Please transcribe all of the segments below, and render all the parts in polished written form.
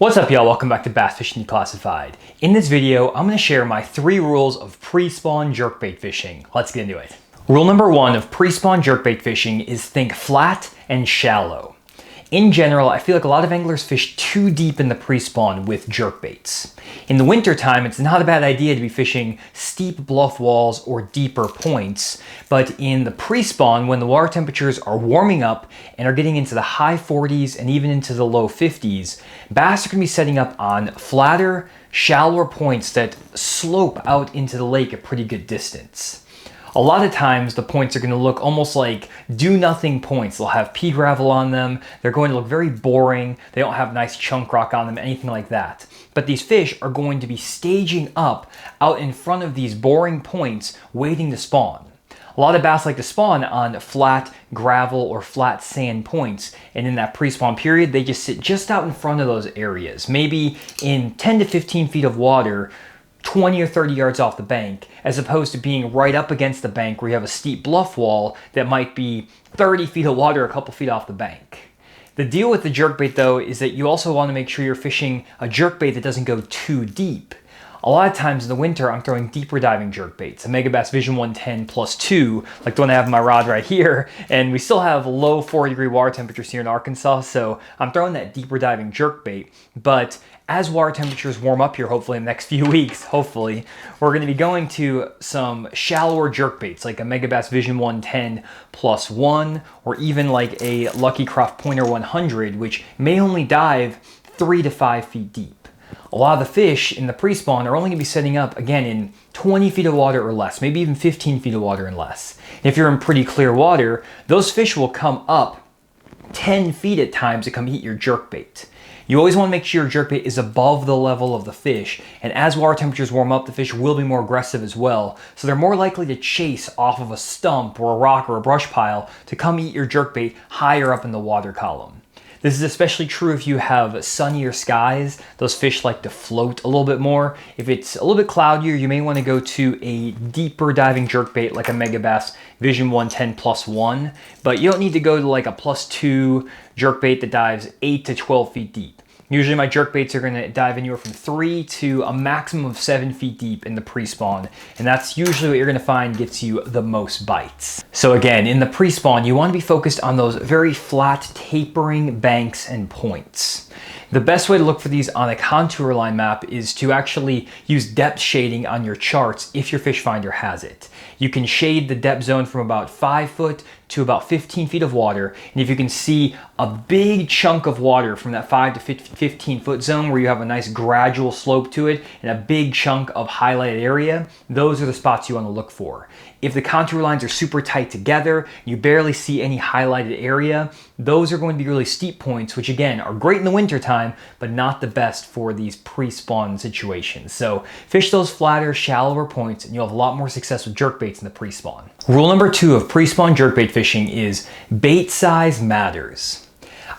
What's up, y'all? Welcome back to Bass Fishing Declassified. In this video, I'm going to share my 3 rules of pre-spawn jerkbait fishing. Let's get into it. Rule number 1 of pre-spawn jerkbait fishing is think flat and shallow. In general, I feel like a lot of anglers fish too deep in the pre-spawn with jerkbaits. In the wintertime, it's not a bad idea to be fishing steep bluff walls or deeper points, but in the pre-spawn, when the water temperatures are warming up and are getting into the high 40s and even into the low 50s, bass are going to be setting up on flatter, shallower points that slope out into the lake a pretty good distance. A lot of times the points are going to look almost like do-nothing points. They'll have pea gravel on them. They're going to look very boring. They don't have nice chunk rock on them, anything like that. But these fish are going to be staging up out in front of these boring points waiting to spawn. A lot of bass like to spawn on flat gravel or flat sand points, and in that pre-spawn period, they just sit just out in front of those areas, maybe in 10 to 15 feet of water, 20 or 30 yards off the bank, as opposed to being right up against the bank where you have a steep bluff wall that might be 30 feet of water a couple feet off the bank. The deal with the jerkbait though is that you also want to make sure you're fishing a jerkbait that doesn't go too deep. A lot of times in the winter, I'm throwing deeper diving jerkbaits, a Megabass Vision 110 plus 2, like the one I have in my rod right here, and we still have low 40-degree water temperatures here in Arkansas, so I'm throwing that deeper diving jerkbait. But as water temperatures warm up here, hopefully in the next few weeks, hopefully, we're going to be going to some shallower jerkbaits, like a Megabass Vision 110 plus 1, or even like a Lucky Craft Pointer 100, which may only dive 3 to 5 feet deep. A lot of the fish in the pre-spawn are only going to be setting up, again, in 20 feet of water or less, maybe even 15 feet of water and less. And if you're in pretty clear water, those fish will come up 10 feet at times to come eat your jerkbait. You always want to make sure your jerkbait is above the level of the fish, and as water temperatures warm up, the fish will be more aggressive as well, so they're more likely to chase off of a stump or a rock or a brush pile to come eat your jerkbait higher up in the water column. This is especially true if you have sunnier skies. Those fish like to float a little bit more. If it's a little bit cloudier, you may want to go to a deeper diving jerkbait like a Megabass Vision 110 plus 1, but you don't need to go to like a plus 2 jerkbait that dives 8 to 12 feet deep. Usually my jerkbaits are going to dive anywhere from 3 to a maximum of 7 feet deep in the pre-spawn, and that's usually what you're going to find gets you the most bites. So again, in the pre-spawn, you want to be focused on those very flat, tapering banks and points. The best way to look for these on a contour line map is to actually use depth shading on your charts if your fish finder has it. You can shade the depth zone from about 5 foot to about 15 feet of water, and if you can see a big chunk of water from that 5 to 15 foot zone where you have a nice gradual slope to it and a big chunk of highlighted area, those are the spots you want to look for. If the contour lines are super tight together, you barely see any highlighted area, those are going to be really steep points, which again are great in the winter time, but not the best for these pre-spawn situations. So fish those flatter, shallower points, and you'll have a lot more success with jerkbaits in the pre-spawn. Rule number 2 of pre-spawn jerkbait fishing is bait size matters.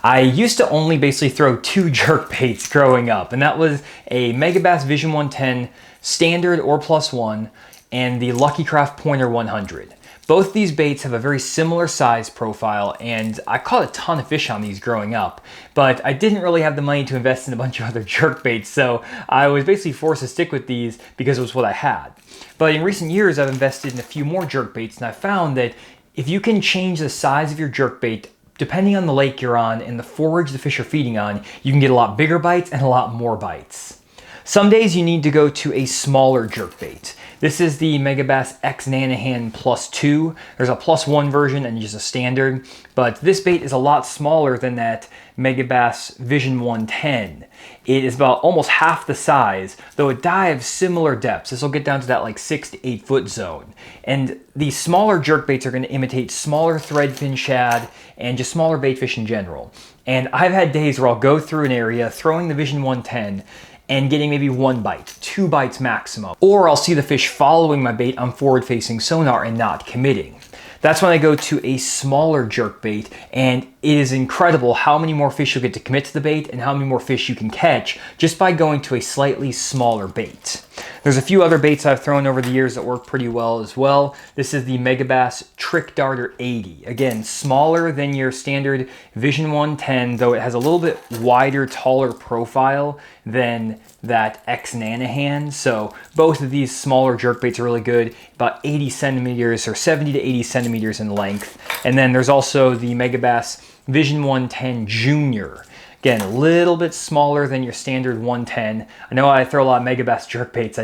I used to only basically throw 2 jerkbaits growing up, and that was a Megabass Vision 110 standard or plus 1 and the Lucky Craft Pointer 100. Both these baits have a very similar size profile, and I caught a ton of fish on these growing up, but I didn't really have the money to invest in a bunch of other jerkbaits, so I was basically forced to stick with these because it was what I had. But in recent years, I've invested in a few more jerkbaits, and I found that if you can change the size of your jerkbait depending on the lake you're on and the forage the fish are feeding on, you can get a lot bigger bites and a lot more bites. Some days you need to go to a smaller jerkbait. This is the Megabass X Nanahan plus 2. There's a plus 1 version and just a standard, but this bait is a lot smaller than that Megabass Vision 110. It is about almost half the size, though it dives similar depths. This will get down to that like 6 to 8 foot zone. And these smaller jerkbaits are going to imitate smaller threadfin shad and just smaller bait fish in general. And I've had days where I'll go through an area throwing the Vision 110 and getting maybe 1 bite, 2 bites maximum. Or I'll see the fish following my bait on forward-facing sonar and not committing. That's when I go to a smaller jerkbait, and it is incredible how many more fish you'll get to commit to the bait and how many more fish you can catch just by going to a slightly smaller bait. There's a few other baits I've thrown over the years that work pretty well as well. This is the Megabass Trick Darter 80. Again, smaller than your standard Vision 110, though it has a little bit wider, taller profile than that X Nanahan. So both of these smaller jerkbaits are really good, about 80 centimeters or 70 to 80 centimeters in length. And then there's also the Megabass Vision 110 Junior. Again, a little bit smaller than your standard 110. I know I throw a lot of Megabass jerkbaits.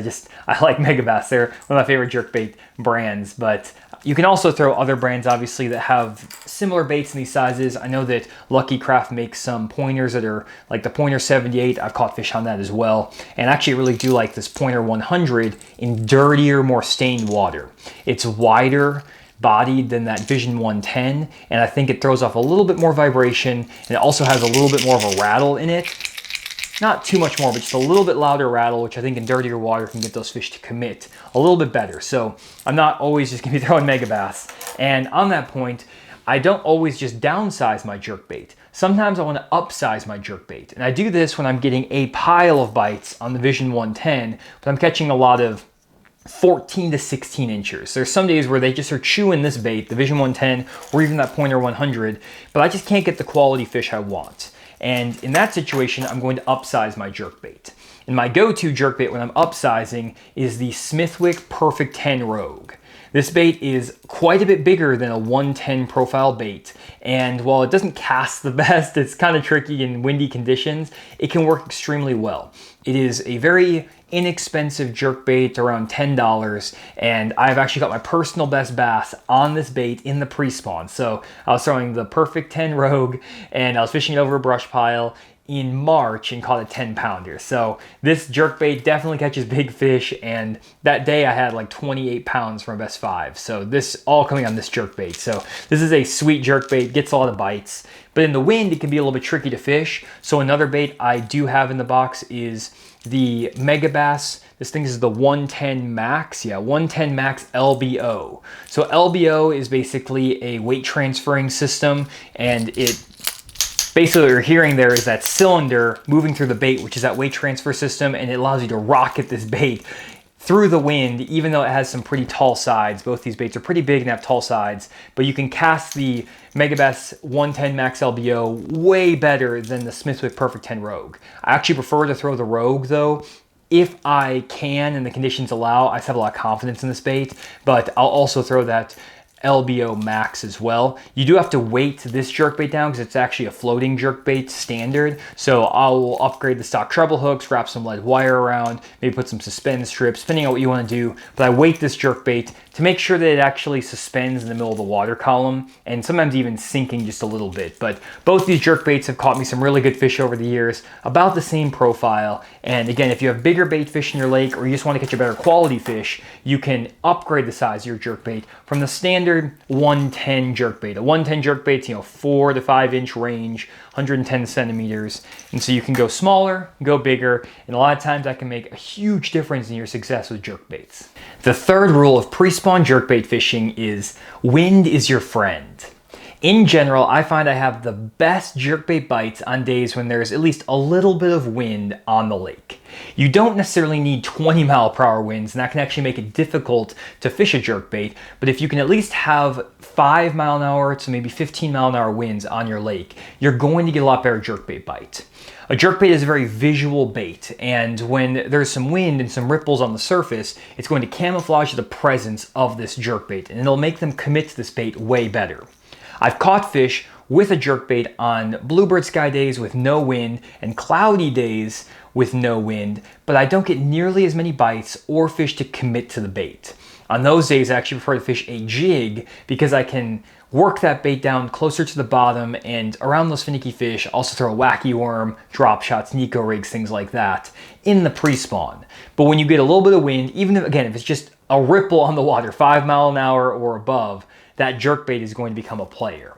I like Megabass. They're one of my favorite jerkbait brands, but you can also throw other brands, obviously, that have similar baits in these sizes. I know that Lucky Craft makes some pointers that are like the Pointer 78. I've caught fish on that as well. And actually, I really do like this Pointer 100 in dirtier, more stained water. It's wider bodied than that Vision 110, and I think it throws off a little bit more vibration, and it also has a little bit more of a rattle in it. Not too much more, but just a little bit louder rattle, which I think in dirtier water can get those fish to commit a little bit better. So I'm not always just gonna be throwing Megabass. And on that point, I don't always just downsize my jerkbait. Sometimes I want to upsize my jerkbait, and I do this when I'm getting a pile of bites on the Vision 110, but I'm catching a lot of 14 to 16 inches. There's some days where they just are chewing this bait, the Vision 110 or even that Pointer 100, but I just can't get the quality fish I want. And in that situation, I'm going to upsize my jerkbait. And my go-to jerkbait when I'm upsizing is the Smithwick Perfect 10 Rogue. This bait is quite a bit bigger than a 110 profile bait, and while it doesn't cast the best, it's kind of tricky in windy conditions, it can work extremely well. It is a very inexpensive jerkbait, around $10, and I've actually got my personal best bass on this bait in the pre-spawn. So I was throwing the Perfect 10 Rogue, and I was fishing it over a brush pile in March and caught a 10-pounder. So this jerkbait definitely catches big fish, and that day I had like 28 pounds for my best 5. So this all coming on this jerkbait. So this is a sweet jerkbait, gets a lot of bites, but in the wind it can be a little bit tricky to fish. So another bait I do have in the box is the Megabass. This thing is the 110 Max. Yeah, 110 Max LBO. So LBO is basically a weight transferring system, and it basically what you're hearing there is that cylinder moving through the bait, which is that weight transfer system, and it allows you to rocket this bait through the wind, even though it has some pretty tall sides. Both these baits are pretty big and have tall sides, but you can cast the Megabass 110 Max LBO way better than the Smithwick Perfect 10 Rogue. I actually prefer to throw the Rogue though, if I can and the conditions allow. I just have a lot of confidence in this bait, but I'll also throw that LBO Max as well. You do have to weight this jerkbait down because it's actually a floating jerkbait standard. So I'll upgrade the stock treble hooks, wrap some lead wire around, maybe put some suspend strips, depending on what you want to do. But I weight this jerkbait to make sure that it actually suspends in the middle of the water column, and sometimes even sinking just a little bit. But both these jerkbaits have caught me some really good fish over the years, about the same profile. And again, if you have bigger bait fish in your lake, or you just want to catch a better quality fish, you can upgrade the size of your jerkbait from the standard 110 jerkbait. A 110 jerkbait's 4 to 5 inch range, 110 centimeters. And so you can go smaller, go bigger, and a lot of times that can make a huge difference in your success with jerkbaits. The third rule of pre-spawn jerkbait fishing is wind is your friend. In general, I find I have the best jerkbait bites on days when there's at least a little bit of wind on the lake. You don't necessarily need 20-mile-per-hour winds, and that can actually make it difficult to fish a jerkbait, but if you can at least have 5-mile-an-hour to maybe 15-mile-an-hour winds on your lake, you're going to get a lot better jerkbait bite. A jerkbait is a very visual bait, and when there's some wind and some ripples on the surface, it's going to camouflage the presence of this jerkbait, and it'll make them commit to this bait way better. I've caught fish with a jerkbait on bluebird sky days with no wind and cloudy days with no wind, but I don't get nearly as many bites or fish to commit to the bait. On those days, I actually prefer to fish a jig because I can work that bait down closer to the bottom, and around those finicky fish, also throw a wacky worm, drop shots, Nico rigs, things like that in the pre-spawn. But when you get a little bit of wind, even if, again, if it's just a ripple on the water, 5 mile an hour or above, that jerkbait is going to become a player.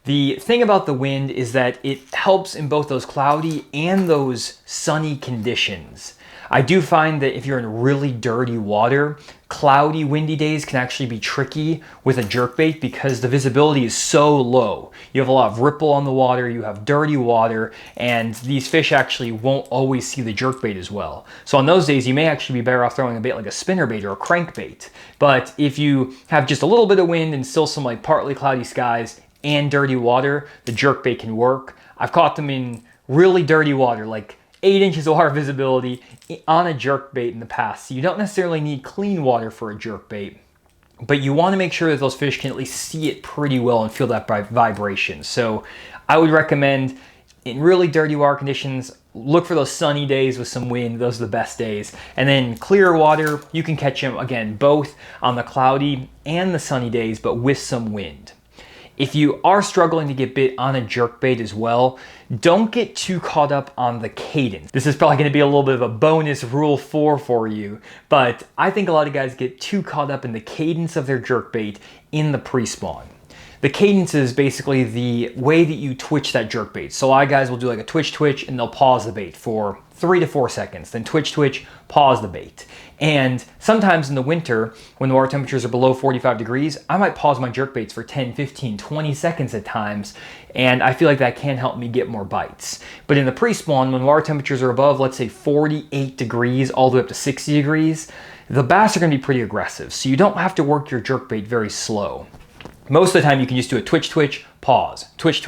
The thing about the wind is that it helps in both those cloudy and those sunny conditions. I do find that if you're in really dirty water, cloudy, windy days can actually be tricky with a jerkbait because the visibility is so low. You have a lot of ripple on the water, you have dirty water, and these fish actually won't always see the jerkbait as well. So on those days, you may actually be better off throwing a bait like a spinnerbait or a crankbait. But if you have just a little bit of wind and still some like partly cloudy skies and dirty water, the jerkbait can work. I've caught them in really dirty water, like 8 inches of water visibility on a jerkbait in the past. So you don't necessarily need clean water for a jerkbait, but you want to make sure that those fish can at least see it pretty well and feel that vibration. So I would recommend in really dirty water conditions, look for those sunny days with some wind. Those are the best days. And then clear water, you can catch them again, both on the cloudy and the sunny days, but with some wind. If you are struggling to get bit on a jerkbait as well, don't get too caught up on the cadence. This is probably going to be a little bit of a bonus rule 4 for you, but I think a lot of guys get too caught up in the cadence of their jerkbait in the pre-spawn. The cadence is basically the way that you twitch that jerkbait. So a lot of guys will do like a twitch and they'll pause the bait for 3 to 4 seconds, then twitch, pause the bait. And sometimes in the winter, when the water temperatures are below 45 degrees, I might pause my jerkbaits for 10, 15, 20 seconds at times, and I feel like that can help me get more bites. But in the pre-spawn, when water temperatures are above, let's say 48 degrees all the way up to 60 degrees, the bass are gonna be pretty aggressive, so you don't have to work your jerkbait very slow. Most of the time you can just do a twitch, pause, twitch,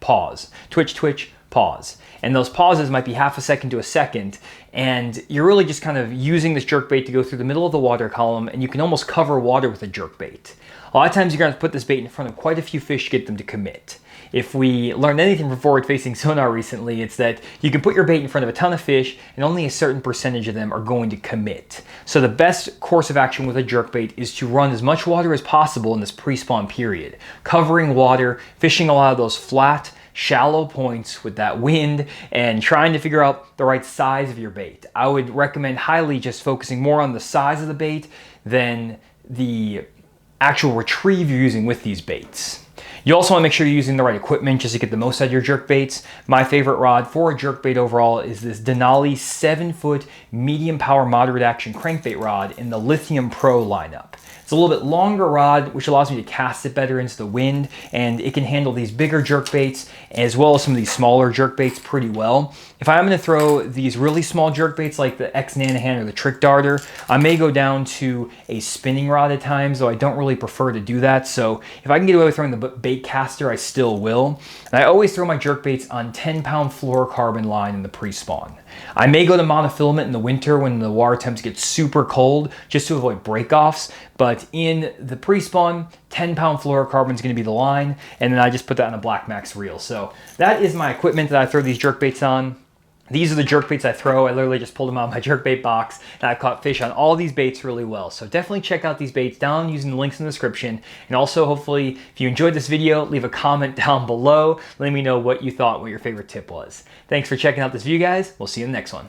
pause, twitch, pause. And those pauses might be half a second to a second, and you're really just kind of using this jerkbait to go through the middle of the water column, and you can almost cover water with a jerkbait. A lot of times you're going to put this bait in front of quite a few fish to get them to commit. If we learned anything from forward-facing sonar recently, it's that you can put your bait in front of a ton of fish and only a certain percentage of them are going to commit. So the best course of action with a jerkbait is to run as much water as possible in this pre-spawn period, covering water, fishing a lot of those flat, shallow points with that wind, and trying to figure out the right size of your bait. I would recommend highly just focusing more on the size of the bait than the actual retrieve you're using with these baits. You also want to make sure you're using the right equipment just to get the most out of your jerkbaits. My favorite rod for a jerkbait overall is this Denali 7-foot medium power moderate action crankbait rod in the Lithium Pro lineup. It's a little bit longer rod, which allows me to cast it better into the wind, and it can handle these bigger jerkbaits as well as some of these smaller jerkbaits pretty well. If I'm going to throw these really small jerkbaits like the X Nanahan or the Trick Darter, I may go down to a spinning rod at times, though I don't really prefer to do that. So if I can get away with throwing the bait caster, I still will. And I always throw my jerkbaits on 10-pound fluorocarbon line in the pre-spawn. I may go to monofilament in the winter when the water temps get super cold just to avoid breakoffs, but in the pre-spawn, 10-pound fluorocarbon is going to be the line, and then I just put that on a Black Max reel. So that is my equipment that I throw these jerkbaits on. These are the jerkbaits I throw. I literally just pulled them out of my jerkbait box, and I've caught fish on all these baits really well. So definitely check out these baits down using the links in the description. And also, hopefully, if you enjoyed this video, leave a comment down below. Let me know what you thought, what your favorite tip was. Thanks for checking out this video, guys. We'll see you in the next one.